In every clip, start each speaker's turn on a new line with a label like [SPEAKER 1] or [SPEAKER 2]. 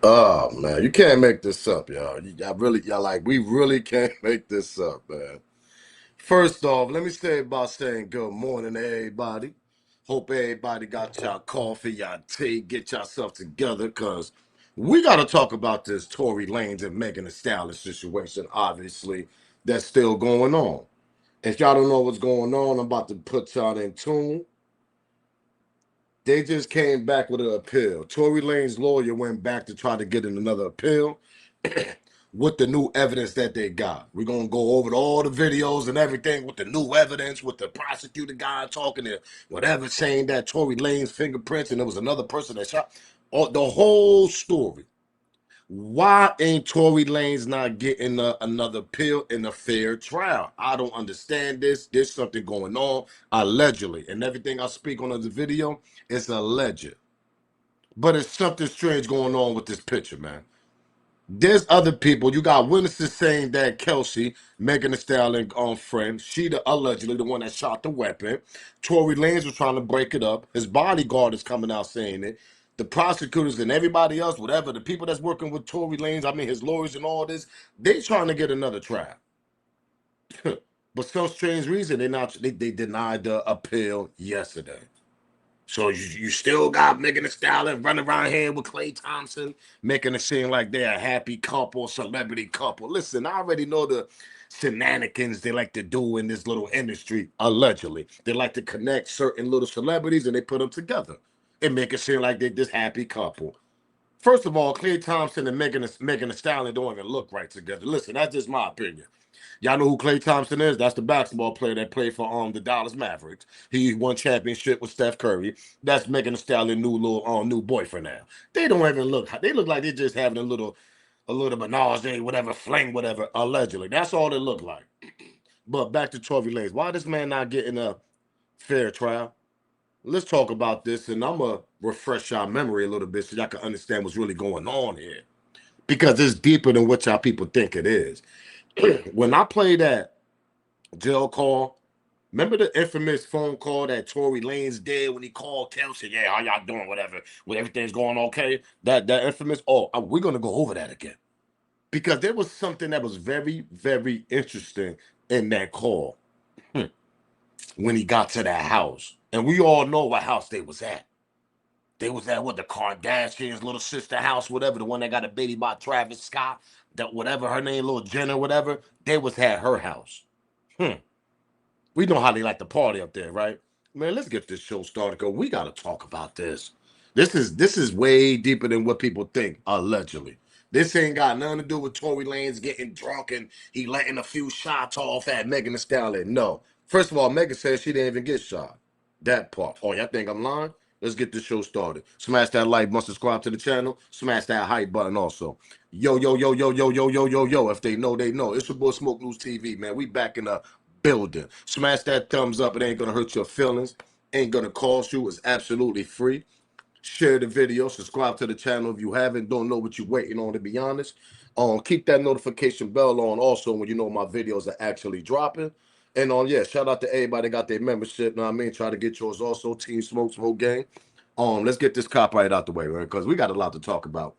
[SPEAKER 1] Oh man, you can't make this up, y'all. We really can't make this up, man. First off, let me start by saying good morning to everybody. Hope everybody got y'all coffee, y'all tea, get yourself together, cause we gotta talk about this Tory Lanez and Megan Thee Stallion situation, obviously, that's still going on. If y'all don't know what's going on, I'm about to put y'all in tune. They just came back with an appeal. Tory Lane's lawyer went back to try to get in another appeal with the new evidence that they got. We're gonna go over all the videos and everything with the new evidence, with the prosecutor guy talking to whatever, saying that Tory Lane's fingerprints and there was another person that shot. The whole story. Why ain't Tory Lanez not getting another pill in a fair trial? I don't understand this. There's something going on, allegedly. And everything I speak on in the video is alleged. But it's something strange going on with this picture, man. There's other people. You got witnesses saying that Kelsey, Megan Thee Stallion friend, she allegedly the one that shot the weapon. Tory Lanez was trying to break it up. His bodyguard is coming out saying it. The prosecutors and everybody else, whatever, the people that's working with Tory Lanez, I mean his lawyers and all this, they trying to get another trial. But some strange reason they denied the appeal yesterday. So you still got Megan Thee Stallion running around here with Klay Thompson, making it seem like they're a happy couple, celebrity couple. Listen, I already know the shenanigans they like to do in this little industry, allegedly. They like to connect certain little celebrities and they put them together and make it seem like they're this happy couple. First of all, Klay Thompson and Megan Thee Stallion don't even look right together. Listen, that's just my opinion. Y'all know who Klay Thompson is? That's the basketball player that played for the Dallas Mavericks. He won championship with Steph Curry. That's Megan Thee Stallion new boyfriend now. They don't even look. They look like they're just having a little menage, whatever, fling, whatever. Allegedly, that's all they look like. But back to Tory Lanez. Why this man not getting a fair trial? Let's talk about this, and I'm gonna refresh y'all memory a little bit so y'all can understand what's really going on here. Because it's deeper than what y'all people think it is. When I play that jail call. Remember the infamous phone call that Tory Lanez did when he called Kelsey? Yeah, how y'all doing? Whatever. When everything's going okay. That infamous. Oh, we're gonna go over that again because there was something that was very very interesting in that call when he got to that house, and we all know what house they was at. They was at what the Kardashians' little sister house, whatever, the one that got a baby by Travis Scott, that whatever her name, little Jenna, whatever. They was at her house. Hmm. We know how they like to party up there, right? Man, let's get this show started because we gotta talk about this. This is way deeper than what people think, allegedly. This ain't got nothing to do with Tory Lanez getting drunk and he letting a few shots off at Megan Thee Stallion. No. First of all, Megan says she didn't even get shot. That part. Oh, y'all think I'm lying? Let's get this show started. Smash that like button, subscribe to the channel, smash that hype button also. Yo, yo, yo, yo, yo, yo, yo, yo, yo. If they know, they know. It's your boy Smoke News TV, man. We back in the building. Smash that thumbs up. It ain't gonna hurt your feelings. Ain't gonna cost you. It's absolutely free. Share the video. Subscribe to the channel if you haven't. Don't know what you're waiting on, to be honest. Keep that notification bell on also when you know my videos are actually dropping. And yeah, shout out to everybody that got their membership. Know what I mean? Try to get yours also. Team Smoke Gang. Let's get this copyright out the way, right? Because we got a lot to talk about.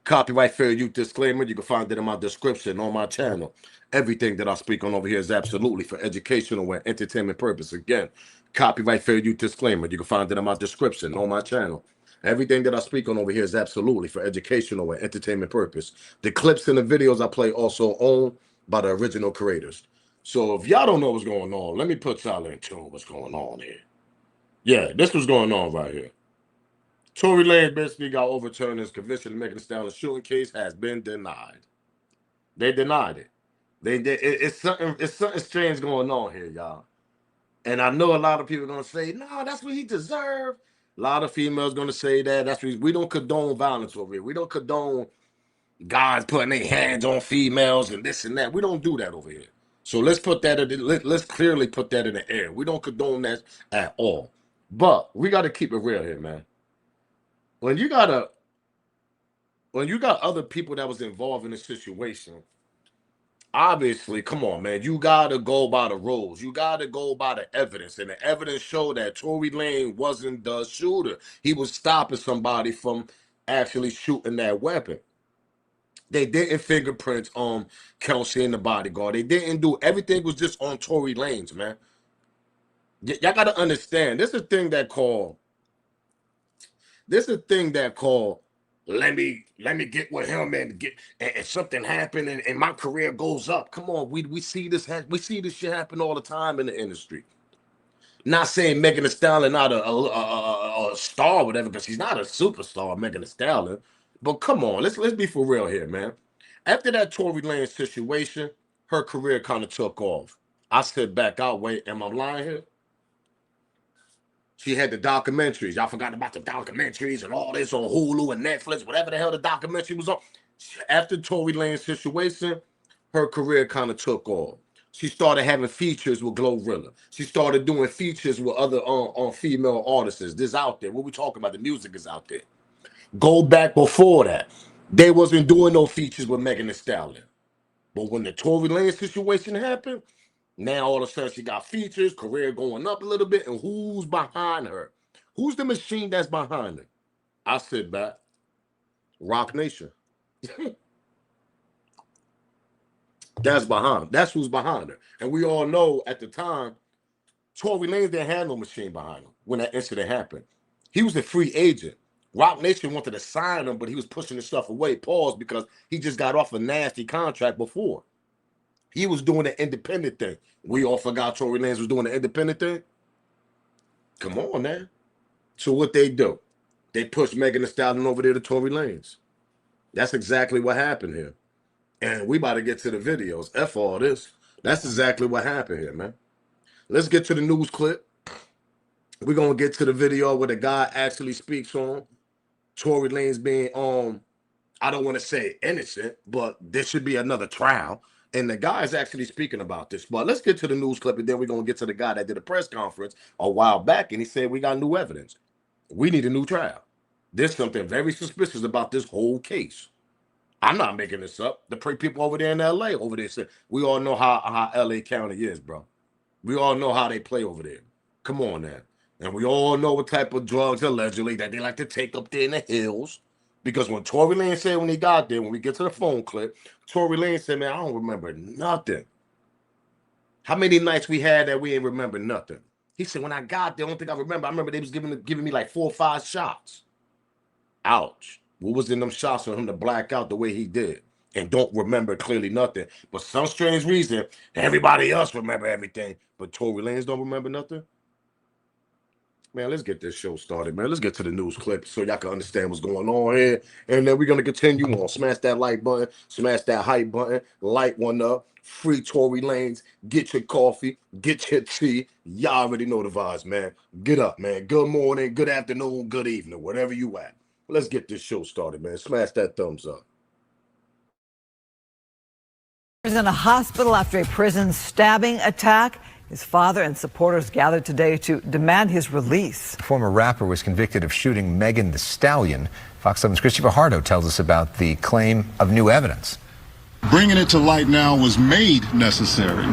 [SPEAKER 1] Copyright fair use disclaimer. You can find it in my description on my channel. Everything that I speak on over here is absolutely for educational and entertainment purpose. Again, copyright fair use disclaimer. You can find it in my description on my channel. Everything that I speak on over here is absolutely for educational and entertainment purpose. The clips and the videos I play also owned by the original creators. So if y'all don't know what's going on, let me put y'all in tune what's going on here. Yeah, this was going on right here. Tory Lanez basically got overturned. His conviction to Megan Thee Stallion shooting case has been denied. They denied it. They did. It's something strange going on here, y'all. And I know a lot of people are gonna say, "No, that's what he deserved." A lot of females gonna say that. That's what we don't condone violence over here. We don't condone guys putting their hands on females and this and that. We don't do that over here. So let's put that. Let's clearly put that in the air. We don't condone that at all. But we got to keep it real here, man. When you got a when you got other people that was involved in the situation, obviously, come on, man, you gotta go by the rules. You gotta go by the evidence, and the evidence showed that Tory Lane wasn't the shooter. He was stopping somebody from actually shooting that weapon. They didn't fingerprint Kelsey and the bodyguard. They didn't do everything was just on Tory Lanez, man. Y'all gotta understand. This is a thing that called. This is a thing that called. Let me get with him and get and something happen and my career goes up. Come on, we see this we see this shit happen all the time in the industry. Not saying Megan Thee Stallion not a star or whatever, because she's not a superstar, Megan Thee Stallion. But come on, let's be for real here, man. After that Tory Lanez situation, her career kind of took off. I sit back out, wait, am I lying here? She had the documentaries. Y'all forgot about the documentaries and all this on Hulu and Netflix, whatever the hell the documentary was on. After Tory Lanez situation, her career kind of took off. She started having features with Glorilla. She started doing features with other female artists. This out there. What we talking about? The music is out there. Go back before that. They wasn't doing no features with Megan Thee Stallion. But when the Tory Lanez situation happened, now all of a sudden she got features, career going up a little bit, and who's behind her? Who's the machine that's behind her? I sit back. Rock Nation. That's who's behind her. And we all know at the time, Tory Lanez didn't have no machine behind him when that incident happened. He was a free agent. Rock Nation wanted to sign him, but he was pushing his stuff away, pause, because he just got off a nasty contract before. He was doing the independent thing. We all forgot Tory Lanez was doing the independent thing. Come on, man. So what they do? They pushed Megan Thee Stallion over there to Tory Lanez. That's exactly what happened here. And we about to get to the videos. F all this. That's exactly what happened here, man. Let's get to the news clip. We're going to get to the video where the guy actually speaks on Tory Lanez being, I don't want to say innocent, but there should be another trial. And the guy is actually speaking about this. But let's get to the news clip, and then we're going to get to the guy that did a press conference a while back, and he said, we got new evidence. We need a new trial. There's something very suspicious about this whole case. I'm not making this up. The people over there in LA over there said, we all know how LA County is, bro. We all know how they play over there. Come on now. And we all know what type of drugs allegedly that they like to take up there in the hills. Because when Tory Lanez said when he got there, when we get to the phone clip, Tory Lanez said, man, I don't remember nothing. How many nights we had that we ain't remember nothing? He said, when I got there, the only thing I remember they was giving me like 4 or 5 shots. Ouch. What was in them shots for him to black out the way he did and don't remember clearly nothing? But some strange reason, everybody else remember everything, but Tory Lanez don't remember nothing? Man, let's get this show started, man. Let's get to the news clip so y'all can understand what's going on here. And then we're going to continue on. Smash that like button. Smash that hype button. Light one up. Free Tory Lanez. Get your coffee. Get your tea. Y'all already know the vibes, man. Get up, man. Good morning, good afternoon, good evening, wherever you at. Let's get this show started, man. Smash that thumbs up.
[SPEAKER 2] In a hospital after a prison stabbing attack. His father and supporters gathered today to demand his release.
[SPEAKER 3] The former rapper was convicted of shooting Megan Thee Stallion. Fox 7's Christopher Hardo tells us about the claim of new evidence.
[SPEAKER 4] Bringing it to light now was made necessary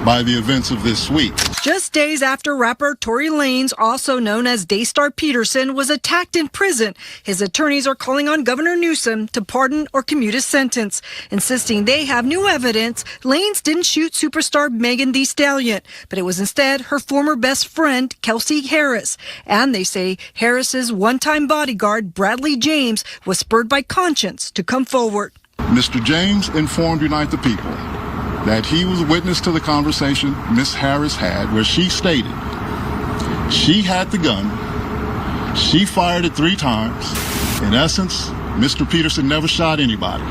[SPEAKER 4] by the events of this week.
[SPEAKER 5] Just days after rapper Tory Lanez, also known as Daystar Peterson, was attacked in prison, his attorneys are calling on Governor Newsom to pardon or commute his sentence, insisting they have new evidence Lanez didn't shoot superstar Megan Thee Stallion, but it was instead her former best friend, Kelsey Harris. And they say Harris's one-time bodyguard, Bradley James, was spurred by conscience to come forward.
[SPEAKER 4] Mr. James informed Unite the People that he was witness to the conversation Miss Harris had where she stated she had the gun, she fired it 3 times. In essence, Mr. Peterson never shot anybody.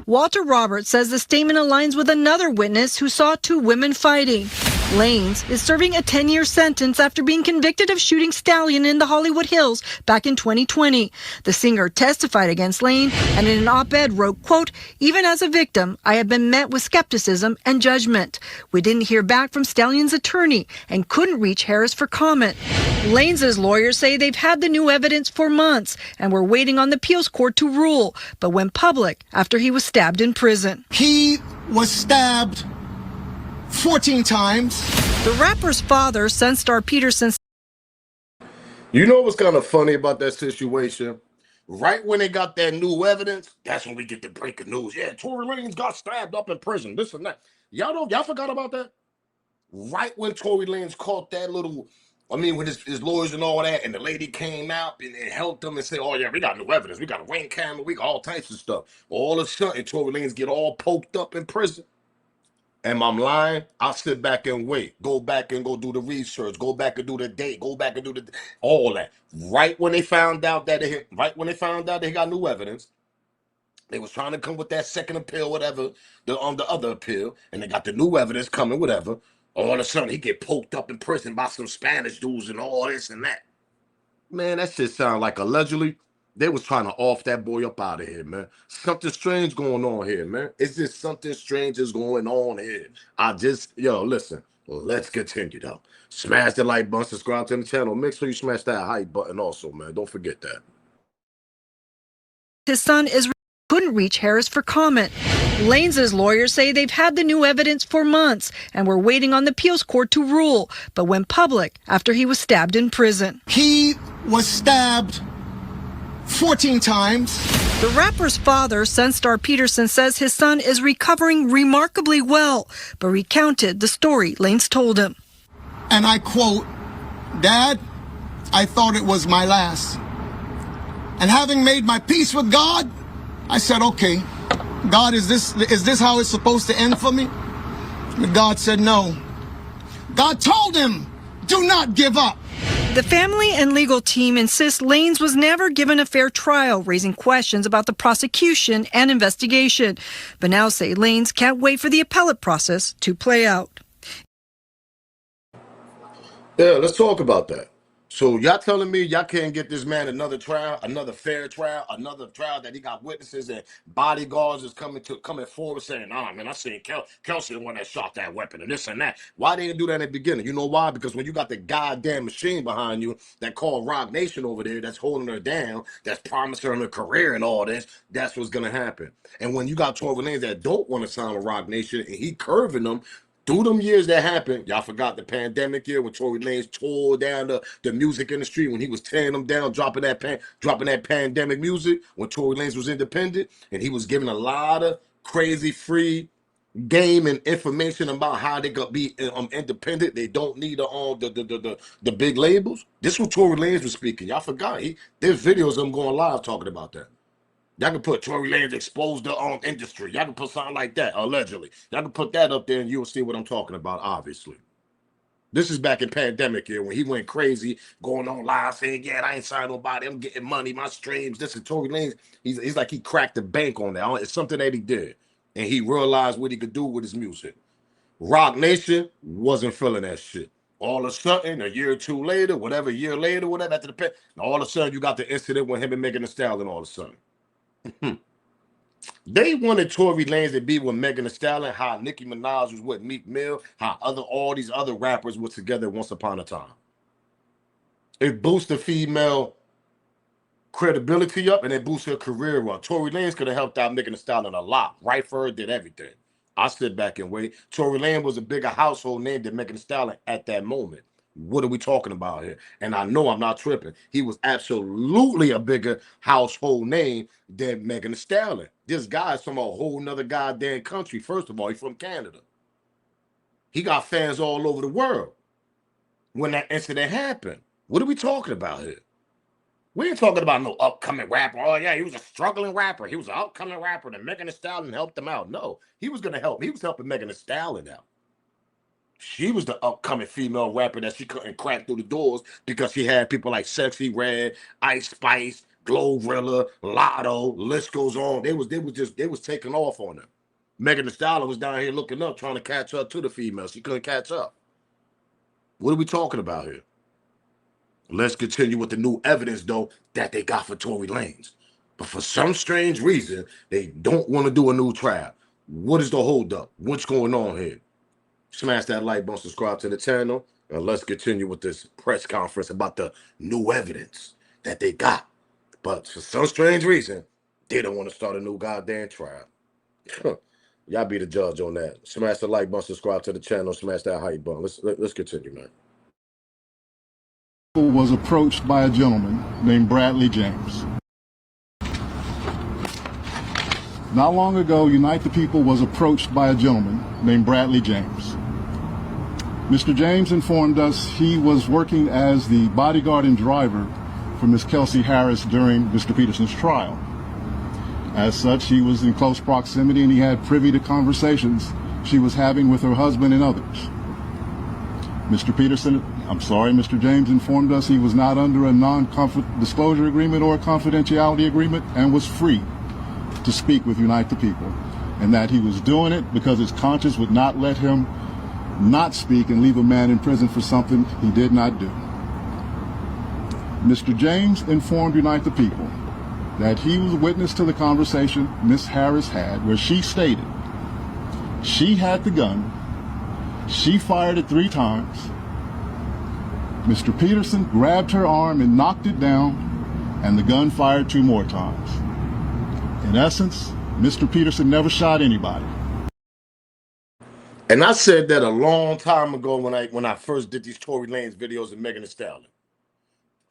[SPEAKER 5] Walter Roberts says the statement aligns with another witness who saw 2 women fighting. Lanez is serving a 10-year sentence after being convicted of shooting Stallion in the Hollywood Hills back in 2020. The singer testified against Lanez and in an op-ed wrote, quote, even as a victim, I have been met with skepticism and judgment. We didn't hear back from Stallion's attorney and couldn't reach Harris for comment. Lanez's lawyers say they've had the new evidence for months and were waiting on the appeals court to rule, but went public after he was stabbed in prison.
[SPEAKER 6] He was stabbed 14 times.
[SPEAKER 5] The rapper's father, Sunstar Peterson.
[SPEAKER 1] You know what's kind of funny about that situation? Right when they got that new evidence, that's when we get the breaking news. Yeah, Tory Lanez got stabbed up in prison. This and that. Y'all forgot about that? Right when Tory Lanez caught that little, I mean, with his lawyers and all that, and the lady came out and helped them and said, "Oh yeah, we got new evidence. We got a ring camera. We got all types of stuff." All of a sudden, Tory Lanez get all poked up in prison. Am I lying? I'll sit back and wait. Go back and go do the research. Go back and do the date. Go back and do all that. Right when they found out that they got new evidence, they was trying to come with that second appeal, whatever, the other appeal, and they got the new evidence coming, whatever. All of a sudden, he get poked up in prison by some Spanish dudes and all this and that. Man, that shit sound like allegedly they was trying to off that boy up out of here, man. Something strange going on here, man. It's just something strange is going on here. Listen, let's continue though. Smash the like button, subscribe to the channel. Make sure you smash that hype button also, man. Don't forget that.
[SPEAKER 5] His son Israel couldn't reach Harris for comment. Lanez's lawyers say they've had the new evidence for months and were waiting on the appeals court to rule, but went public after he was stabbed in prison.
[SPEAKER 6] He was stabbed 14 times.
[SPEAKER 5] The rapper's father, Sunstar Peterson, says his son is recovering remarkably well, but recounted the story Lanez told him.
[SPEAKER 6] And I quote, "Dad, I thought it was my last. And having made my peace with God, I said, okay, God, is this how it's supposed to end for me?" But God said no. God told him, "Do not give up."
[SPEAKER 5] The family and legal team insist Lanez was never given a fair trial, raising questions about the prosecution and investigation, but now say Lanez can't wait for the appellate process to play out.
[SPEAKER 1] Yeah, let's talk about that. So y'all telling me y'all can't get this man another trial, another fair trial, another trial that he got witnesses and bodyguards is coming forward saying, "Nah, man, I seen Kelsey the one that shot that weapon and this and that." Why they didn't do that in the beginning? You know why? Because when you got the goddamn machine behind you that called Rock Nation over there, that's holding her down, that's promising her a career and all this, that's what's gonna happen. And when you got Tory Lanez that don't want to sign with Rock Nation and he curving them. Through them years that happened, y'all forgot the pandemic year when Tory Lanez tore down the music industry, when he was tearing them down, dropping that pandemic music, when Tory Lanez was independent, and he was giving a lot of crazy free game and information about how they could be independent. They don't need the big labels. This was Tory Lanez was speaking. Y'all forgot. There's videos of him going live talking about that. Y'all can put Tory Lanez exposed the industry. Y'all can put something like that, allegedly. Y'all can put that up there and you'll see what I'm talking about, obviously. This is back in pandemic year when he went crazy, going on live saying, "Yeah, I ain't signed nobody. I'm getting money, my streams." This is Tory Lanez. He's like he cracked the bank on that. It's something that he did. And he realized what he could do with his music. Rock Nation wasn't feeling that shit. All of a sudden, a year or two later, whatever, after the all of a sudden you got the incident with him and Megan Thee Stallion all of a sudden. They wanted Tory Lanez to be with Megan Thee Stallion, how Nicki Minaj was with Meek Mill, how all these other rappers were together once upon a time. It boosts the female credibility up and it boosts her career up. Tory Lanez could have helped out Megan Thee Stallion a lot. Right for her, did everything. I sit back and wait. Tory Lanez was a bigger household name than Megan Thee Stallion at that moment. What are we talking about here? And I know I'm not tripping. He was absolutely a bigger household name than Megan Thee Stallion. This guy's from a whole nother goddamn country. First of all, he's from Canada. He got fans all over the world. When that incident happened, what are we talking about here? We ain't talking about no upcoming rapper. Oh, yeah, he was a struggling rapper. He was an upcoming rapper. And Megan Thee Stallion helped him out. No, he was going to help. He was helping Megan Thee Stallion out. She was the upcoming female rapper that she couldn't crack through the doors because she had people like Sexy Red, Ice Spice, Glorilla, Lotto, list goes on. They was taking off on her. Megan Thee Stallion was down here looking up, trying to catch up to the females. She couldn't catch up. What are we talking about here? Let's continue with the new evidence, though, that they got for Tory Lanez. But for some strange reason, they don't want to do a new trial. What is the holdup? What's going on here? Smash that like button, subscribe to the channel, and let's continue with this press conference about the new evidence that they got. But for some strange reason, they don't want to start a new goddamn trial. Y'all be the judge on that. Smash the like button, subscribe to the channel, smash that hype button. Let's continue, man.
[SPEAKER 4] Was approached by a gentleman named Bradley James. Not long ago, Unite the People was approached by a gentleman named Bradley James. Mr. James informed us he was working as the bodyguard and driver for Ms. Kelsey Harris during Mr. Peterson's trial. As such, he was in close proximity and he had privy to conversations she was having with her husband and others. Mr. James informed us he was not under a non-disclosure agreement or a confidentiality agreement and was free to speak with Unite the People, and that he was doing it because his conscience would not let him not speak and leave a man in prison for something he did not do. Mr. James informed Unite the People that he was a witness to the conversation Ms. Harris had where she stated she had the gun, she fired it 3 times, Mr. Peterson grabbed her arm and knocked it down, and the gun fired 2 more times. In essence, Mr. Peterson never shot anybody.
[SPEAKER 1] And I said that a long time ago when I first did these Tory Lanez videos of Megan Thee Stallion.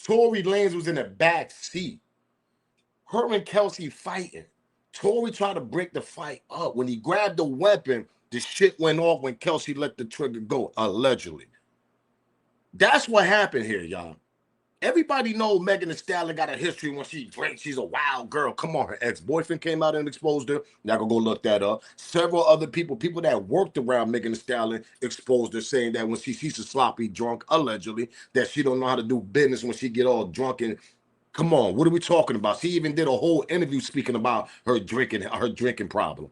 [SPEAKER 1] Tory Lanez was in the back seat. Her and Kelsey fighting. Tory tried to break the fight up. When he grabbed the weapon, the shit went off when Kelsey let the trigger go, allegedly. That's what happened here, y'all. Everybody knows Megan Thee Stallion got a history when she drinks. She's a wild girl. Come on, her ex-boyfriend came out and exposed her. Y'all can go look that up. Several other people that worked around Megan Thee Stallion exposed her, saying that when she's a sloppy drunk, allegedly, that she don't know how to do business when she get all drunk. And come on, what are we talking about? She even did a whole interview speaking about her drinking problem.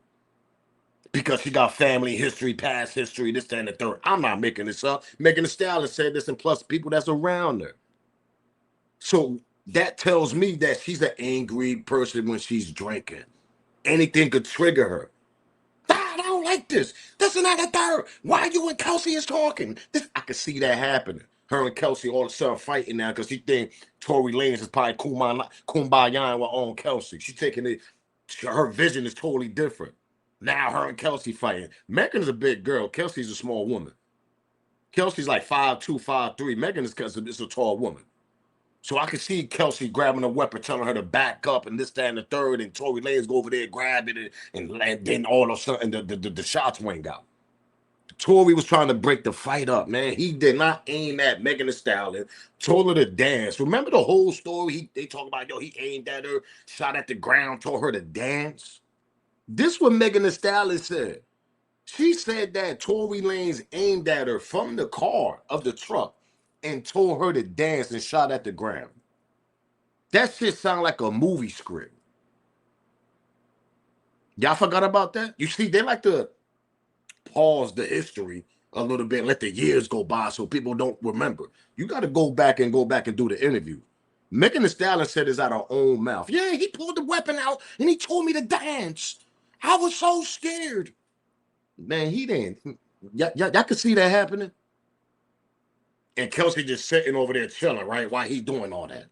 [SPEAKER 1] Because she got family history, past history, this, that, and the third. I'm not making this up. Megan Thee Stallion said this, and plus people that's around her. So that tells me that she's an angry person when she's drinking. Anything could trigger her. I don't like this. This and that and third. Why you and Kelsey is talking? I could see that happening. Her and Kelsey all of a sudden fighting now because she think Tory Lanez is probably kumbaya with Kelsey. She's taking it. Her vision is totally different. Now her and Kelsey fighting. Megan is a big girl. Kelsey's a small woman. Kelsey's like 5'2", 5'3". Megan is a tall woman. So I could see Kelsey grabbing a weapon, telling her to back up and this, that, and the third, and Tory Lanez go over there, grab it, and then all of a sudden the shots went out. Tory was trying to break the fight up, man. He did not aim at Megan Thee Stallion, told her to dance. Remember the whole story? They talk about, he aimed at her, shot at the ground, told her to dance. This what Megan Thee Stallion said. She said that Tory Lanez aimed at her from the car of the truck and told her to dance and shot at the ground. That shit sound like a movie script. Y'all forgot about that? You see, they like to pause the history a little bit, let the years go by so people don't remember. You got to go back and do the interview. Megan Thee Stallion said it's out her own mouth. Yeah, he pulled the weapon out and he told me to dance. I was so scared. Man, he didn't. Y'all could see that happening. And Kelsey just sitting over there chilling, right? Why he doing all that?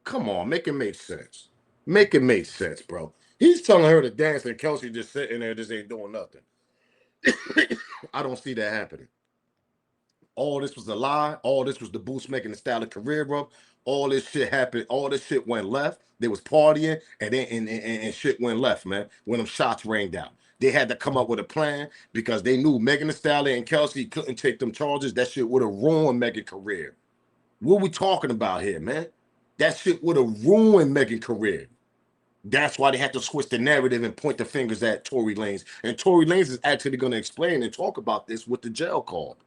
[SPEAKER 1] Come on, make it make sense. Make it make sense, bro. He's telling her to dance and Kelsey just sitting there, just ain't doing nothing. I don't see that happening. All this was a lie. All this was the boost Megan Thee Stallion career up. All this shit happened. All this shit went left. They was partying and then and shit went left, man. When them shots rained out. They had to come up with a plan because they knew Megan Thee Stallion and Kelsey couldn't take them charges. That shit would have ruined Megan's career. What we talking about here, man? That shit would have ruined Megan's career. That's why they had to switch the narrative and point the fingers at Tory Lanez. And Tory Lanez is actually going to explain and talk about this with the jail call.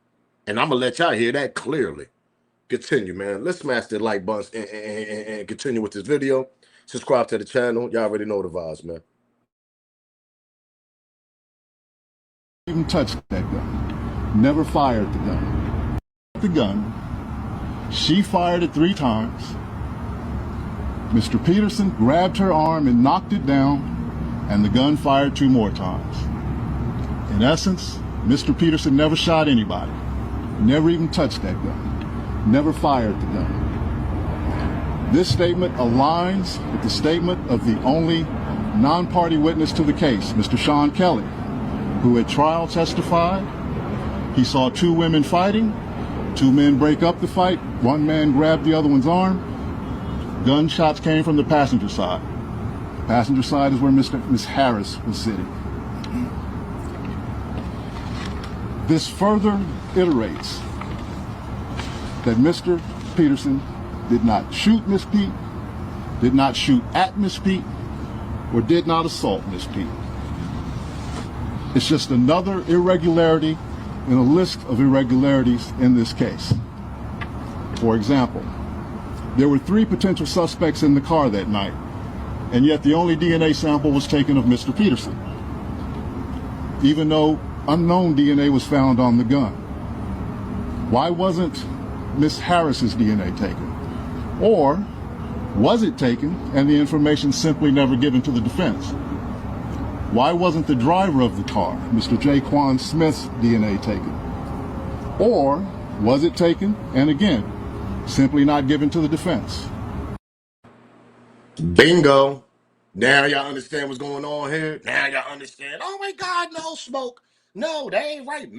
[SPEAKER 1] And I'm going to let y'all hear that clearly. Continue, man. Let's smash that like button and continue with this video. Subscribe to the channel. Y'all already know the vibes, man.
[SPEAKER 4] Even touched that gun. Never fired the gun. The gun. She fired it 3 times. Mr. Peterson grabbed her arm and knocked it down, and the gun fired 2 more times. In essence, Mr. Peterson never shot anybody. Never even touched that gun. Never fired the gun. This statement aligns with the statement of the only non-party witness to the case, Mr. Sean Kelly, who at trial testified he saw 2 women fighting, 2 men break up the fight, 1 man grabbed the other one's arm. Gunshots came from the passenger side. Passenger side is where Miss Harris was sitting. This further iterates that Mr. Peterson did not shoot Miss Pete, did not shoot at Miss Pete, or did not assault Miss Pete. It's just another irregularity in a list of irregularities in this case. For example, there were 3 potential suspects in the car that night, and yet the only DNA sample was taken of Mr. Peterson, even though unknown DNA was found on the gun. Why wasn't Miss Harris's DNA taken? Or was it taken and the information simply never given to the defense? Why wasn't the driver of the car, Mr. Jaquan Smith's DNA taken? Or was it taken and again, simply not given to the defense?
[SPEAKER 1] Bingo. Now y'all understand what's going on here. Now y'all understand. Oh my God, no smoke. No, that ain't right.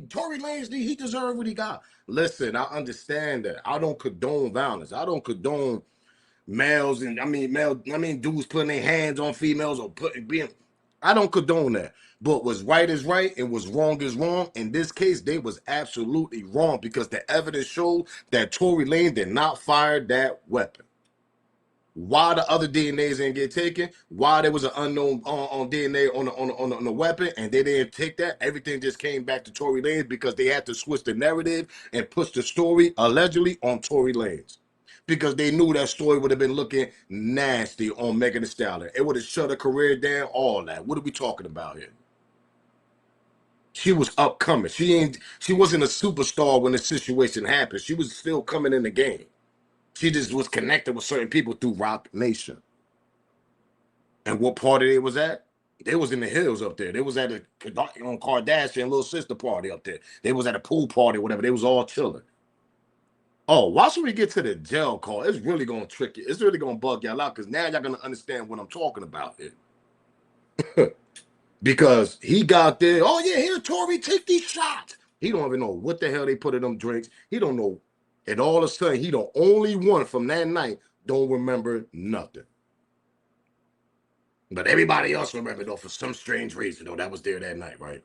[SPEAKER 1] Tory Lanez, he deserved what he got. Listen, I understand that. I don't condone violence. I don't condone males and dudes putting their hands on females or being. I don't condone that. But what's right is right and what's wrong is wrong. In this case, they was absolutely wrong because the evidence showed that Tory Lanez did not fire that weapon. Why the other DNAs didn't get taken? Why there was an unknown on DNA on the weapon and they didn't take that? Everything just came back to Tory Lanez because they had to switch the narrative and push the story allegedly on Tory Lanez because they knew that story would have been looking nasty on Megan Thee Stallion. It would have shut her career down. All that. What are we talking about here? She was upcoming. She wasn't a superstar when the situation happened. She was still coming in the game. She just was connected with certain people through Rock Nation. And what party they was at? They was in the hills up there. They was at a Kardashian little sister party up there. They was at a pool party, whatever. They was all chilling. Oh, why should we get to the jail call? It's really gonna trick you. It's really gonna bug y'all out because now y'all gonna understand what I'm talking about here. Because he got there. Oh yeah, here, Tory, take these shots. He don't even know what the hell they put in them drinks. He don't know. And all of a sudden, he the only one from that night don't remember nothing. But everybody else remember though for some strange reason though that was there that night, right?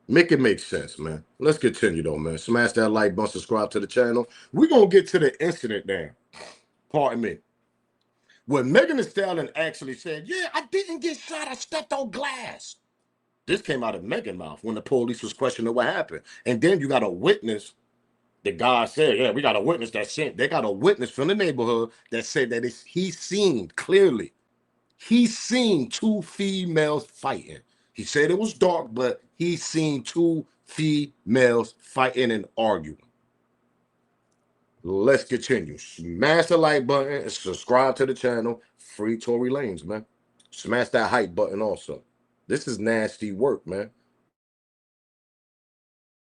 [SPEAKER 1] Make it make sense, man. Let's continue though, man. Smash that like button, subscribe to the channel. We're gonna get to the incident now. Pardon me. When Megan Thee Stallion actually said, "Yeah, I didn't get shot. I stepped on glass." This came out of Megan's mouth when the police was questioning what happened. And then you got a witness. The guy said, "Yeah, we got a witness that said they got a witness from the neighborhood that said that he seen clearly." He seen 2 females fighting. He said it was dark, but he seen 2 females fighting and arguing. Let's continue. Smash the like button and subscribe to the channel. Free Tory Lanez, man. Smash that hype button also. This is nasty work, man.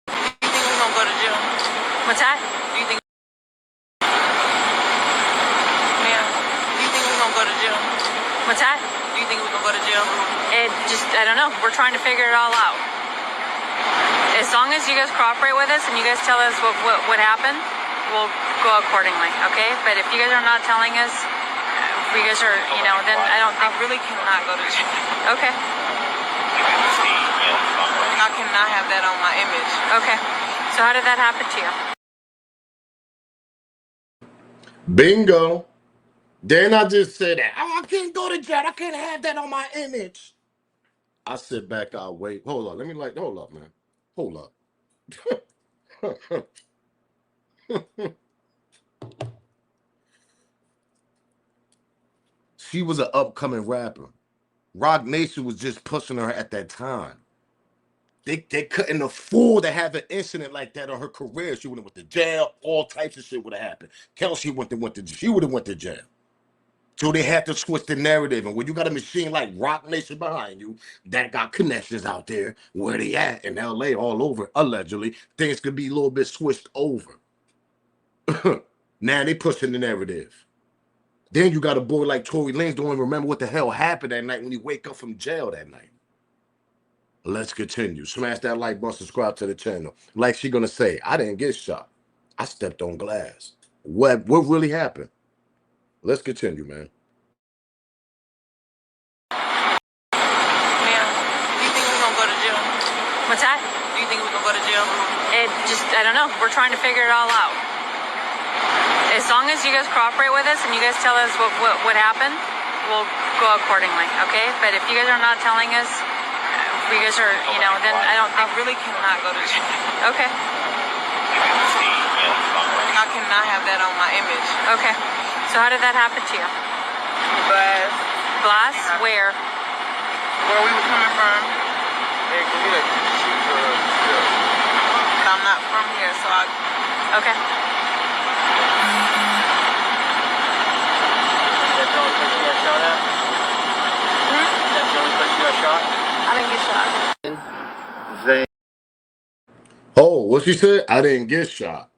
[SPEAKER 7] Do you think we're gonna go to jail? What's that? Do you think? Yeah. Do you think we're gonna go to jail? What's that? Do you think we're gonna go to jail? I don't know. We're trying to figure it all out. As long as you guys cooperate with us and you guys tell us what happened, we'll go accordingly, okay? But if you guys are not telling us, if you guys are, then I don't think. I really cannot go to jail. Okay. I cannot have that on my image. Okay. So how did that happen to you?
[SPEAKER 1] Bingo. Then I just said that. Oh, I can't go to jail. I can't have that on my image. I sit back, I wait. Hold on. Hold up, man. Hold up. She was an upcoming rapper. Rock Nation was just pushing her at that time. They couldn't afford to have an incident like that on her career. She would have went to jail. All types of shit would have happened. Kelsey she would have went to jail. So they had to switch the narrative. And when you got a machine like Rock Nation behind you that got connections out there where they at in LA all over, allegedly, things could be a little bit switched over. Now they pushing the narrative. Then you got a boy like Tory Lanez don't even remember what the hell happened that night when he wake up from jail that night. Let's continue. Smash that like button, subscribe to the channel. Like she gonna say, I didn't get shot. I stepped on glass. What really happened? Let's continue, man.
[SPEAKER 7] What's that?
[SPEAKER 8] Do you think we're gonna go to jail?
[SPEAKER 7] It just, I don't know. We're trying to figure it all out. As long as you guys cooperate with us and you guys tell us what happened, we'll go accordingly, okay? But if you guys are not telling us, you guys are, you know, then I don't think...
[SPEAKER 8] I really cannot go to jail.
[SPEAKER 7] Okay.
[SPEAKER 8] I cannot have that on my image.
[SPEAKER 7] Okay. So how did that happen to you?
[SPEAKER 8] But
[SPEAKER 7] Glass? Where?
[SPEAKER 8] where we were coming from, but I'm not from here, so I...
[SPEAKER 7] Okay. I didn't get shot.
[SPEAKER 1] Oh, what she said? I didn't get shot.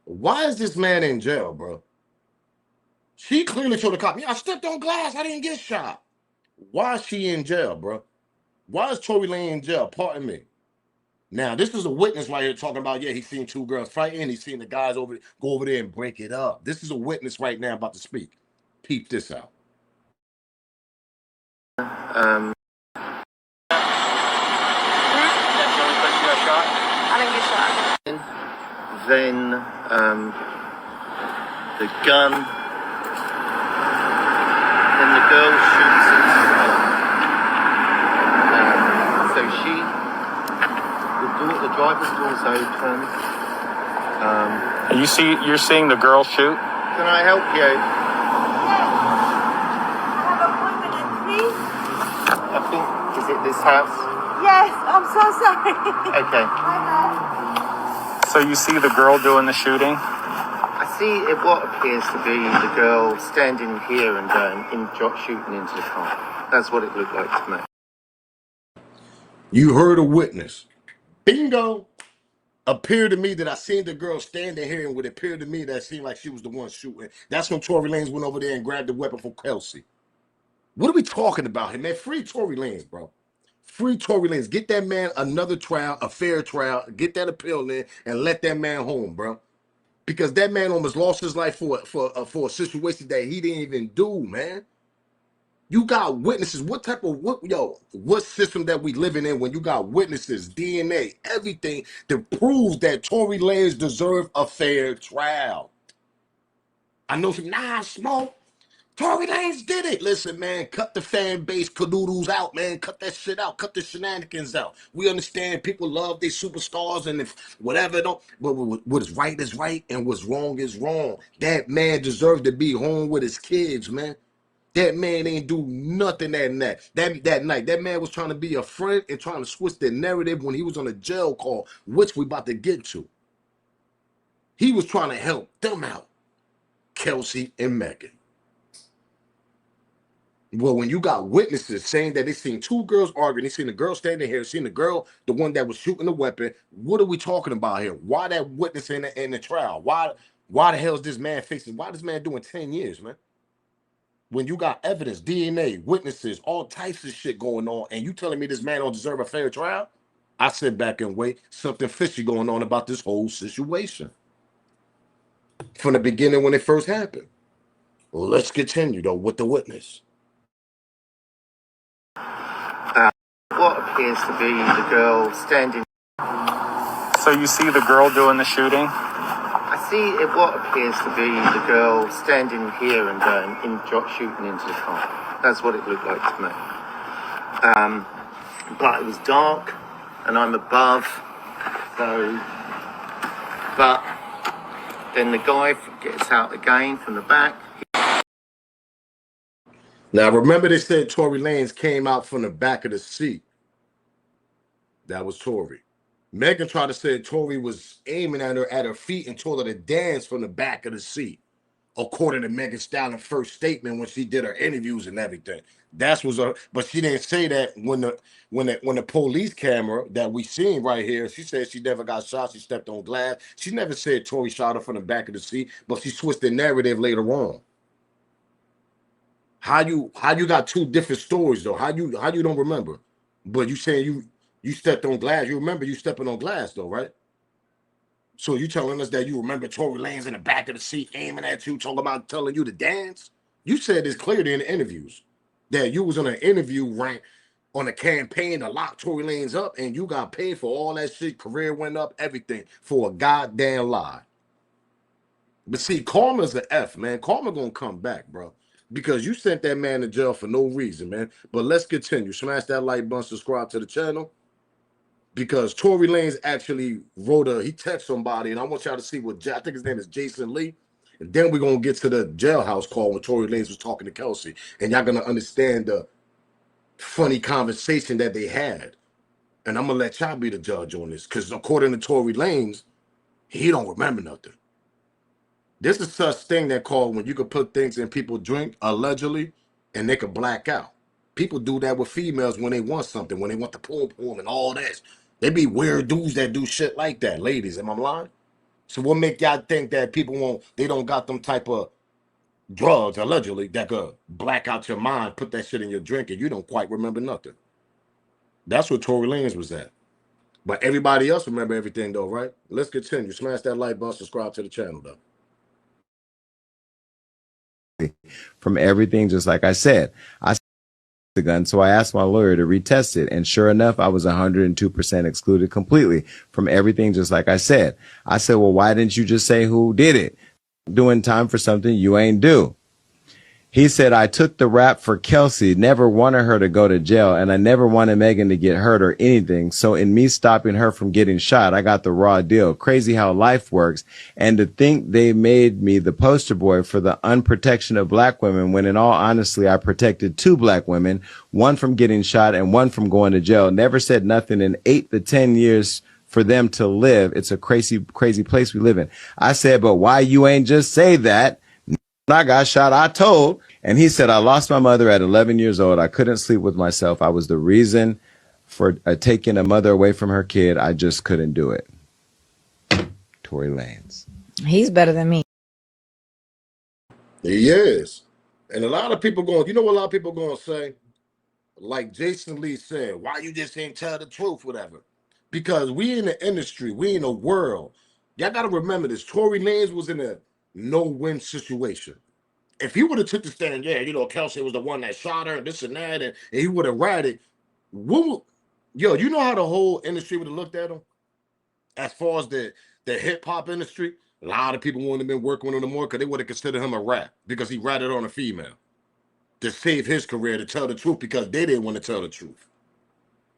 [SPEAKER 1] Why is this man in jail, bro? She clearly told the cop, yeah, I stepped on glass. I didn't get shot. Why is she in jail, bro? Why is Tory Lanez in jail? Pardon me. Now, this is a witness right here talking about, yeah, he's seen two girls fighting. He's seen the guys go over there and break it up. This is a witness right now about to speak. Peep this out.
[SPEAKER 7] I didn't get shot.
[SPEAKER 9] Then the gun, then the girl shoots into the car. So the driver's door's open.
[SPEAKER 10] You're seeing the girl shoot?
[SPEAKER 9] Can I help you? I think, is it this house?
[SPEAKER 11] Yes, I'm so sorry.
[SPEAKER 9] Okay.
[SPEAKER 10] So you see the girl doing the shooting?
[SPEAKER 9] I see what appears to be the girl standing here and shooting into the car. That's what it looked like to me.
[SPEAKER 1] You heard a witness. Bingo. Appeared to me that I seen the girl standing here, and would appear to me that seemed like she was the one shooting. That's when Tory Lanez went over there and grabbed the weapon from Kelsey. What are we talking about here, man? Free Tory Lanez, bro. Free Tory Lanez. Get that man another trial, a fair trial. Get that appeal in and let that man home, bro. Because that man almost lost his life for a situation that he didn't even do, man. You got witnesses. What system that we living in when you got witnesses, DNA, everything that proves that Tory Lanez deserve a fair trial? I know some smoke. Tory Lanez did it. Listen, man, cut the fan base canoodles out, man. Cut that shit out. Cut the shenanigans out. We understand people love their superstars and if whatever don't. But what is right is right and what's wrong is wrong. That man deserved to be home with his kids, man. That man ain't do nothing that night. That night, that man was trying to be a friend and trying to switch the narrative when he was on a jail call, which we about to get to. He was trying to help them out, Kelsey and Megan. Well, when you got witnesses saying that they seen two girls arguing, they seen the girl standing here, seen the girl, the one that was shooting the weapon. What are we talking about here? Why that witness in the trial? Why the hell is this man facing? Why this man doing 10 years, man? When you got evidence, DNA, witnesses, all types of shit going on, and you telling me this man don't deserve a fair trial? I sit back and wait. Something fishy going on about this whole situation. From the beginning when it first happened. Let's continue, though, with the witness.
[SPEAKER 9] What appears to be the girl standing...
[SPEAKER 10] So you see the girl doing the shooting?
[SPEAKER 9] I see what appears to be the girl standing here and shooting into the car. That's what it looked like to me. But it was dark, and I'm above, so... But then the guy gets out again from the back.
[SPEAKER 1] Now, remember they said Tory Lanez came out from the back of the seat. That was Tory. Megan tried to say Tory was aiming at her feet and told her to dance from the back of the seat, according to Megan Stallion's first statement when she did her interviews and everything. But she didn't say that when the police camera that we seen right here, she said she never got shot, she stepped on glass. She never said Tory shot her from the back of the seat, but she switched the narrative later on. How you got two different stories though? How you don't remember? But you saying you stepped on glass. You remember you stepping on glass though, right? So you telling us that you remember Tory Lanez in the back of the seat aiming at you, talking about telling you to dance? You said this clearly in the interviews that you was on an interview rank on a campaign to lock Tory Lanez up, and you got paid for all that shit. Career went up, everything for a goddamn lie. But see, karma's the F, man. Karma gonna come back, bro. Because you sent that man to jail for no reason, man. But let's continue. Smash that like button, subscribe to the channel. Because Tory Lanez actually he texted somebody, and I want y'all to see what, I think his name is Jason Lee. And then we're gonna get to the jailhouse call when Tory Lanez was talking to Kelsey. And y'all gonna understand the funny conversation that they had. And I'm gonna let y'all be the judge on this. Because according to Tory Lanez, he don't remember nothing. There's a such thing that called when you could put things in people drink, allegedly, and they could black out. People do that with females when they want something, when they want the poom and all that. They be weird dudes that do shit like that. Ladies, am I lying? So what make y'all think that they don't got them type of drugs, allegedly, that could black out your mind, put that shit in your drink, and you don't quite remember nothing? That's what Tory Lanez was at. But everybody else remember everything, though, right? Let's continue. Smash that like button, subscribe to the channel, though.
[SPEAKER 12] From everything, just like I said. The gun, so I asked my lawyer to retest it, and sure enough, I was 102% excluded completely from everything, just like I said. I said, well, why didn't you just say who did it? Doing time for something you ain't do. He said, I took the rap for Kelsey, never wanted her to go to jail, and I never wanted Megan to get hurt or anything. So in me stopping her from getting shot, I got the raw deal. Crazy how life works. And to think they made me the poster boy for the unprotection of black women, when in all honesty, I protected 2 black women, one from getting shot and one from going to jail. Never said nothing in 8 to 10 years for them to live. It's a crazy, crazy place we live in. I said, but why you ain't just say that? When I got shot, I told. And he said, I lost my mother at 11 years old. I couldn't sleep with myself. I was the reason for taking a mother away from her kid. I just couldn't do it. Tory Lanez.
[SPEAKER 13] He's better than me.
[SPEAKER 1] He is. And a lot of people you know what a lot of people going to say? Like Jason Lee said, why you just ain't tell the truth, whatever. Because we in the industry, we in the world. Y'all got to remember this. Tory Lanez was in a no-win situation. If he would have took the stand, yeah, you know, Kelsey was the one that shot her, and this and that, and he would have ratted, yo, you know how the whole industry would have looked at him? As far as the hip-hop industry, a lot of people wouldn't have been working with him more because they would have considered him a rat because he ratted on a female to save his career, to tell the truth, because they didn't want to tell the truth.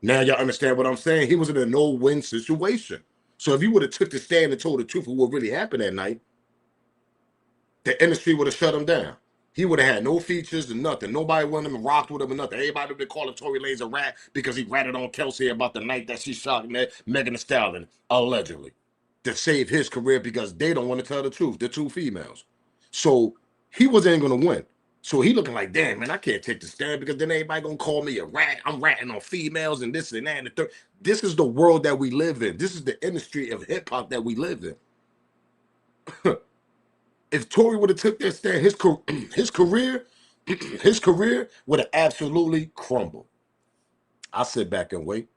[SPEAKER 1] Now y'all understand what I'm saying? He was in a no-win situation. So if he would have took the stand and told the truth of what really happened that night, the industry would have shut him down. He would have had no features and nothing. Nobody wanted him and rocked with him and nothing. Everybody would have been calling Tory Lanez a rat because he ratted on Kelsey about the night that she shot Megan Thee Stallion, allegedly, to save his career because they don't want to tell the truth. The 2 females. So he wasn't going to win. So he looking like, damn, man, I can't take the stand because then everybody going to call me a rat. I'm ratting on females and this and that and the third. This is the world that we live in. This is the industry of hip-hop that we live in. If Tory would have took that stand, his career would have absolutely crumbled. I sit back and wait.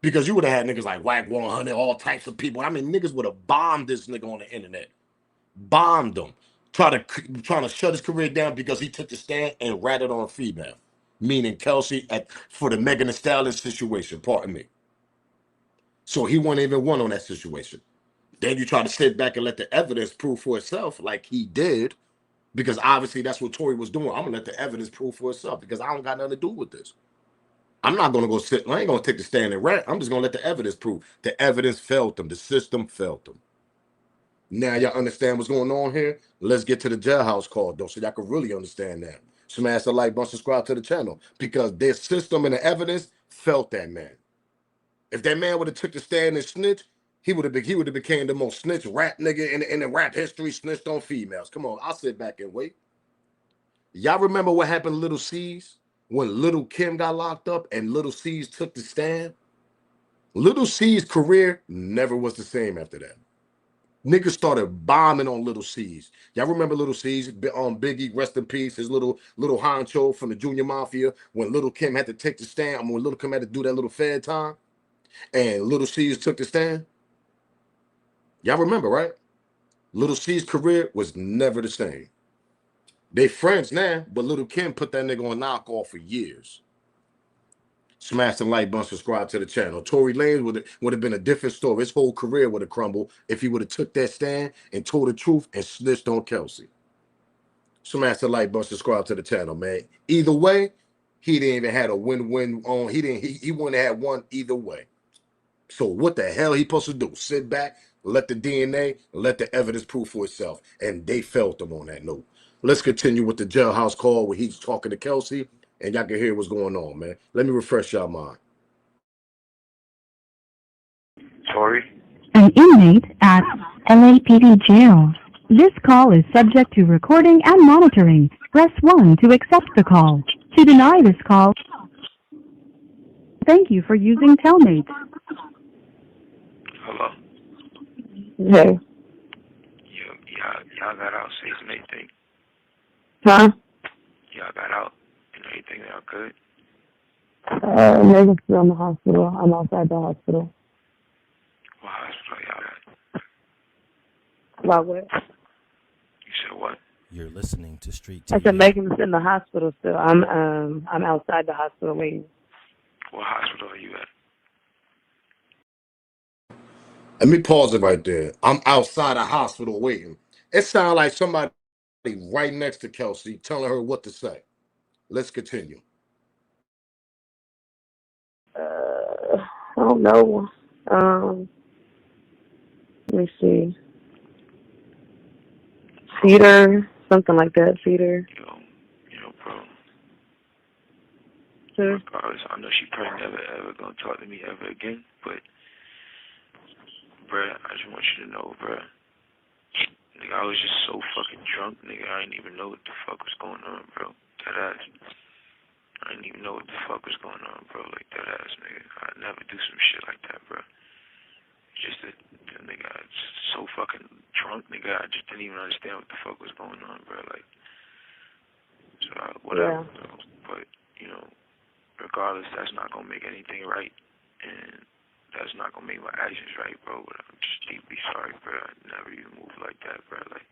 [SPEAKER 1] Because you would have had niggas like Whack 100, all types of people. I mean, niggas would have bombed this nigga on the internet. Bombed him. Trying to shut his career down because he took the stand and ratted on a female. Meaning Kelsey for the Megan Thee Stallion situation, pardon me. So he wasn't even one on that situation. Then you try to sit back and let the evidence prove for itself like he did, because obviously that's what Tory was doing. I'm going to let the evidence prove for itself because I don't got nothing to do with this. I'm not going to go sit. I ain't going to take the stand and rant. I'm just going to let the evidence prove. The evidence failed them. The system failed them. Now y'all understand what's going on here? Let's get to the jailhouse call, though, so y'all can really understand that. Smash the like button, subscribe to the channel, because their system and the evidence felt that man. If that man would have took the stand and snitched, he would have became the most snitch rap nigga in the rap history, snitched on females. Come on, I'll sit back and wait. Y'all remember what happened to Little C's when Little Kim got locked up and Little C's took the stand? Little C's career never was the same after that. Niggas started bombing on Little C's. Y'all remember Little C's? Biggie, rest in peace, his little honcho from the Junior Mafia, when Little Kim had to take the stand, when Little Kim had to do that little Fed time, and Little C's took the stand. Y'all remember, right? Little C's career was never the same. They friends now, but Little Kim put that nigga on knockoff for years. Smash the like button, subscribe to the channel. Tory Lanez would have been a different story. His whole career would have crumbled if he would have took that stand and told the truth and snitched on Kelsey. Smash the like button, subscribe to the channel, man. Either way, he didn't even have a win-win on. He wouldn't have had one either way. So what the hell he supposed to do? Sit back, let the DNA, let the evidence prove for itself. And they felt him on that note. Let's continue with the jailhouse call where he's talking to Kelsey, and y'all can hear what's going on, man. Let me refresh y'all mind.
[SPEAKER 10] Tory?
[SPEAKER 13] An inmate at LAPD jail. This call is subject to recording and monitoring. Press 1 to accept the call. To deny this call, thank you for using Telmate.
[SPEAKER 10] Hello?
[SPEAKER 11] Hey.
[SPEAKER 10] Y'all got out safe and everything?
[SPEAKER 11] Huh?
[SPEAKER 10] Y'all got out and everything, y'all good?
[SPEAKER 11] Niggas still in the hospital. I'm outside the hospital.
[SPEAKER 10] What hospital y'all at?
[SPEAKER 11] About what?
[SPEAKER 10] You said what?
[SPEAKER 14] You're listening to Street TV.
[SPEAKER 11] I said Megan's in the hospital still. I'm outside the hospital waiting.
[SPEAKER 10] What hospital are you at?
[SPEAKER 1] Let me pause it right there. I'm outside the hospital waiting. It sounds like somebody right next to Kelsey telling her what to say. Let's continue.
[SPEAKER 11] I don't know. Let me see. Cedar, something like that. Cedar.
[SPEAKER 10] Bro.
[SPEAKER 11] Sure.
[SPEAKER 10] Regardless, I know she probably never ever gonna talk to me ever again, but bruh, I just want you to know, bruh. Nigga, I was just so fucking drunk, nigga. I didn't even know what the fuck was going on, bro. That ass. I didn't even know what the fuck was going on, bro. Like, that ass, nigga. I'd never do some shit like that, bro. Just that, nigga, I was so fucking drunk, nigga. I just didn't even understand what the fuck was going on, bro. Like, so, whatever,
[SPEAKER 11] Yeah.
[SPEAKER 10] bro. But, regardless, that's not gonna make anything right. And that's not gonna make my actions right, bro. But I'm just deeply sorry, bro. I never even moved like that, bro. Like,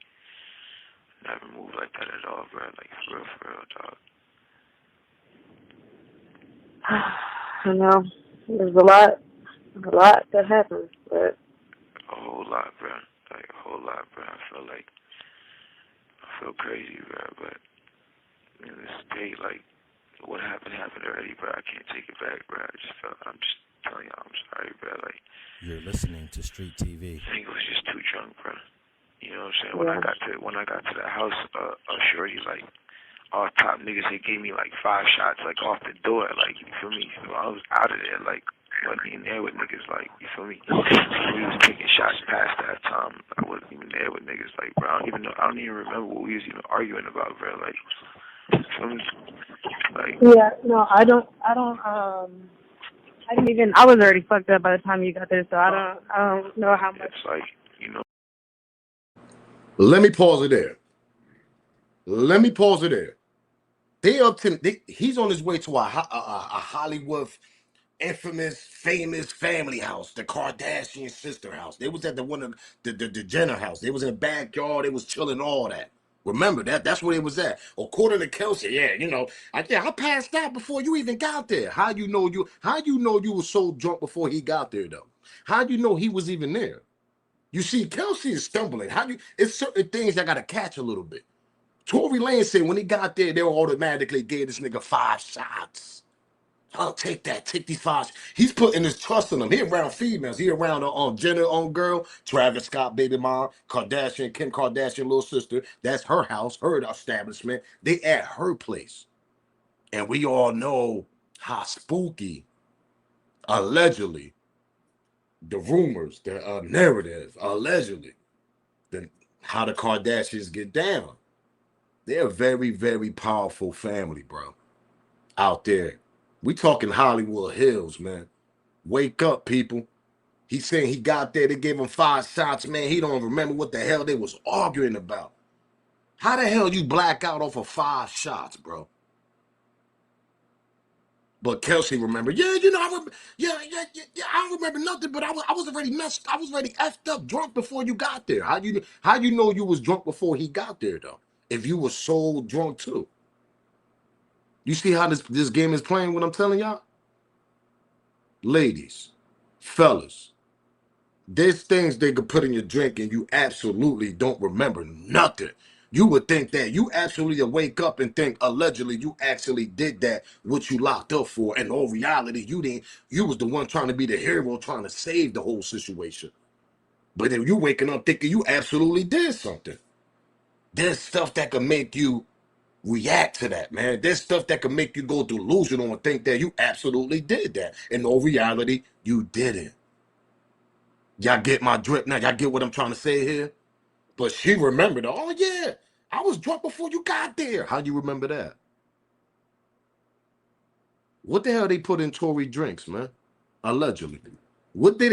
[SPEAKER 10] never moved like that at all, bro. Like, for real, dog.
[SPEAKER 11] I know. There's a lot that happens, but
[SPEAKER 10] A whole lot, bro. Like, a whole lot, bro. I feel crazy, bro. But in this day, like, what happened already, bro. I can't take it back, bro. I'm just telling y'all, I'm sorry, bro. Like,
[SPEAKER 14] You're listening to Street TV.
[SPEAKER 10] I think it was just too drunk, bro. You know what I'm saying?
[SPEAKER 11] yeah.
[SPEAKER 10] When I got to the house, shorty, like, all top niggas, they gave me like 5 shots, like, off the door, like, you feel me? So I was out of there, like, wasn't even there with niggas, like, you feel me? We was taking shots past that time. I wasn't even there with niggas, like, bro. I don't even remember what we was even arguing about, bro. Like, you feel me? Like,
[SPEAKER 11] Yeah, no, I was already fucked up by the time you got there, so I don't know how much.
[SPEAKER 10] it's like,
[SPEAKER 1] Let me pause it there. He's on his way to a Hollywood infamous, famous family house, the Kardashian sister house. They was at the Jenner house. They was in the backyard. They was chilling, all that. Remember that? That's where they was at. According to Kelsey, yeah, I passed out before you even got there. How you know you were so drunk before he got there though? How you know he was even there? You see, Kelsey is stumbling. It's certain things that gotta catch a little bit. Tory Lanez said when he got there, they automatically gave this nigga 5 shots. I'll take that. Take these 5. He's putting his trust in them. He around females. He around Jenner own girl, Travis Scott baby mom, Kim Kardashian little sister. That's her house, her establishment. They at her place. And we all know how spooky, allegedly, the rumors, the narrative, allegedly, how the Kardashians get down. They're a very, very powerful family, bro. Out there. We talking Hollywood Hills, man. Wake up, people. He's saying he got there, they gave him 5 shots, man. He don't remember what the hell they was arguing about. How the hell you black out off of 5 shots, bro? But Kelsey remember, yeah, I don't remember nothing, but I was already messed, I was already effed up, drunk before you got there. How you know you was drunk before he got there, though? If you were so drunk, too. You see how this game is playing, what I'm telling y'all? Ladies, fellas, there's things they could put in your drink and you absolutely don't remember nothing. You would think that you absolutely wake up and think allegedly you actually did that, what you locked up for, and in all reality you didn't. You was the one trying to be the hero, trying to save the whole situation. But then you waking up thinking you absolutely did something. There's stuff that can make you react to that, man. There's stuff that can make you go delusional and think that you absolutely did that. In all reality, you didn't. Y'all get my drip now? Y'all get what I'm trying to say here? But she remembered, oh yeah, I was drunk before you got there. How you remember that? What the hell they put in Tory drinks, man? Allegedly. What they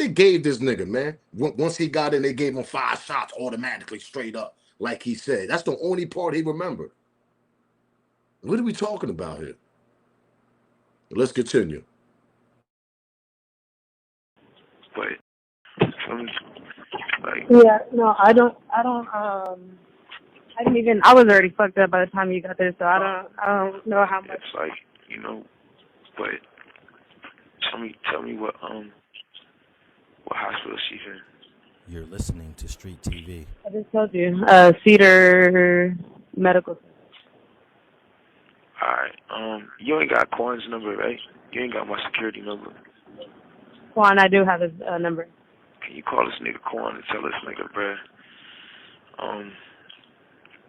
[SPEAKER 1] gave this nigga, man? Once he got in, they gave him 5 shots automatically, straight up. Like he said. That's the only part he remembered. What are we talking about here? Let's continue.
[SPEAKER 10] But some like
[SPEAKER 11] Yeah, no, I didn't even, I was already fucked up by the time you got there, so I don't know how much.
[SPEAKER 10] it's like, you know, but tell me what hospital she's in.
[SPEAKER 14] You're listening to Street TV.
[SPEAKER 11] I just told you, Cedar Medical.
[SPEAKER 10] Alright, you ain't got Corn's number, right? You ain't got my security number.
[SPEAKER 11] Juan, I do have his number.
[SPEAKER 10] Can you call this nigga Corn and tell this nigga, bruh,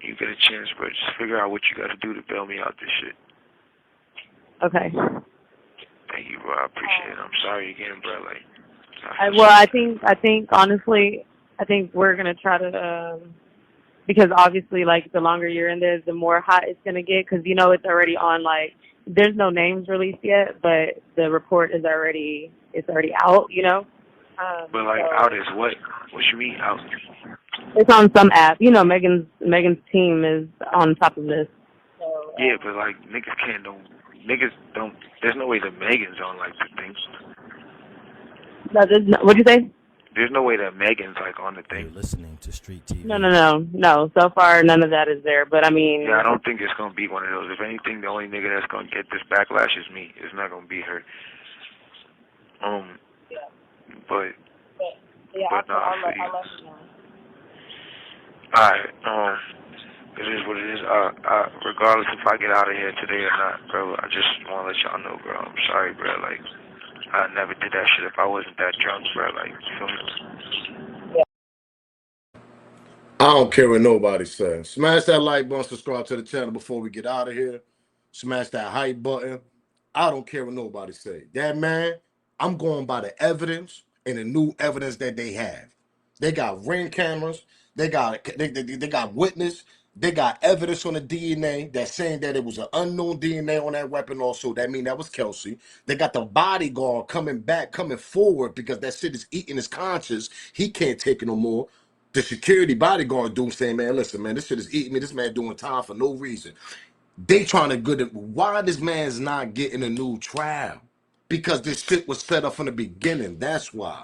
[SPEAKER 10] you get a chance, bro, just figure out what you gotta do to bail me out this shit.
[SPEAKER 11] Okay.
[SPEAKER 10] Thank you, bro. I appreciate it. I'm sorry again, bro. Like,
[SPEAKER 11] I think honestly, I think we're gonna try to, because obviously, like, the longer you're in there, the more hot it's gonna get. Because you know it's already on. Like, there's no names released yet, but the report is already out. You know.
[SPEAKER 10] but like,
[SPEAKER 11] so
[SPEAKER 10] out is what? What you mean out?
[SPEAKER 11] it's on some app. You know, Megan's team is on top of this. So,
[SPEAKER 10] Yeah, but like, niggas don't. There's no way that Megan's on like the thing.
[SPEAKER 11] What'd you say?
[SPEAKER 10] There's no way that Megan's like on the thing.
[SPEAKER 14] You're listening to Street TV.
[SPEAKER 11] No. So far, none of that is there. But I mean,
[SPEAKER 10] Yeah, I don't think it's gonna be one of those. If anything, the only nigga that's gonna get this backlash is me. It's not gonna be her. But no, I feel you.
[SPEAKER 11] I'll let you know.
[SPEAKER 10] Alright, it is what it is. Regardless if I get out of here today or not, bro, I just want to let y'all know, bro. I'm sorry, bro. Like, I never did that shit if I wasn't that drunk, bro. Like, you feel me?
[SPEAKER 1] I don't care what nobody says. Smash that like button, subscribe to the channel before we get out of here. Smash that hype button. I don't care what nobody say. That man, I'm going by the evidence and the new evidence that they have. They got ring cameras. They got witness. They got evidence on the DNA that's saying that it was an unknown DNA on that weapon also. That means that was Kelsey. They got the bodyguard coming forward because that shit is eating his conscience. He can't take it no more. The security bodyguard dude saying, man, listen, man, this shit is eating me. This man doing time for no reason. They trying to good it. Why this man's not getting a new trial? Because this shit was set up from the beginning. That's why.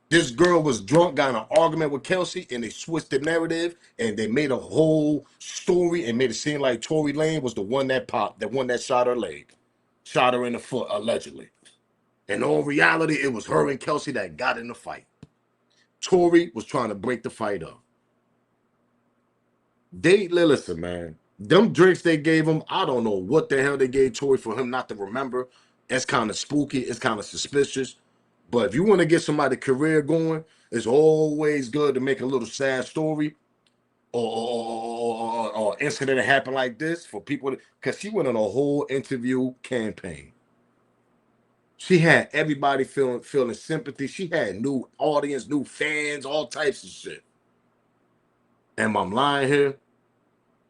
[SPEAKER 1] This girl was drunk, got in an argument with Kelsey, and they switched the narrative, and they made a whole story and made it seem like Tory Lanez was the one that popped, the one that shot her leg, shot her in the foot, allegedly. In all reality, it was her and Kelsey that got in the fight. Tory was trying to break the fight up. Listen, man. Them drinks they gave him, I don't know what the hell they gave Tory for him not to remember. It's kind of spooky. It's kind of suspicious. But if you want to get somebody's career going, it's always good to make a little sad story or incident that happened like this for people. Because she went on a whole interview campaign. She had everybody feeling sympathy. She had new audience, new fans, all types of shit. Am I lying here?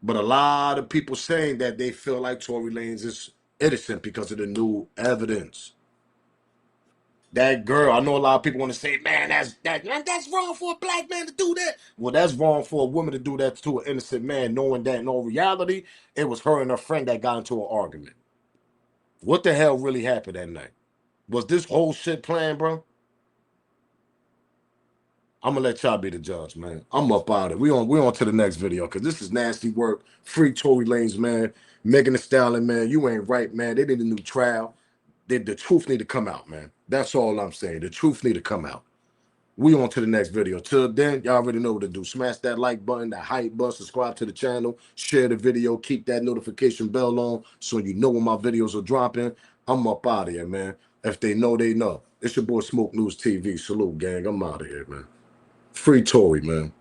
[SPEAKER 1] But a lot of people saying that they feel like Tory Lanez is innocent because of the new evidence. That girl, I know a lot of people want to say, man, that's wrong for a black man to do that. Well, that's wrong for a woman to do that to an innocent man, knowing that in all reality, it was her and her friend that got into an argument. What the hell really happened that night? Was this whole shit planned, bro? I'm gonna let y'all be the judge, man. I'm up out of it. We on to the next video because this is nasty work. Free Tory Lanez, man. Megan Thee Stallion, man. You ain't right, man. They need a new trial. The truth need to come out, man. That's all I'm saying. The truth need to come out. We on to the next video. Till then, y'all already know what to do. Smash that like button, that hype button, subscribe to the channel, share the video, keep that notification bell on so you know when my videos are dropping. I'm up out of here, man. If they know, they know. It's your boy Smoke News TV. Salute, gang. I'm out of here, man. Free Tory, man.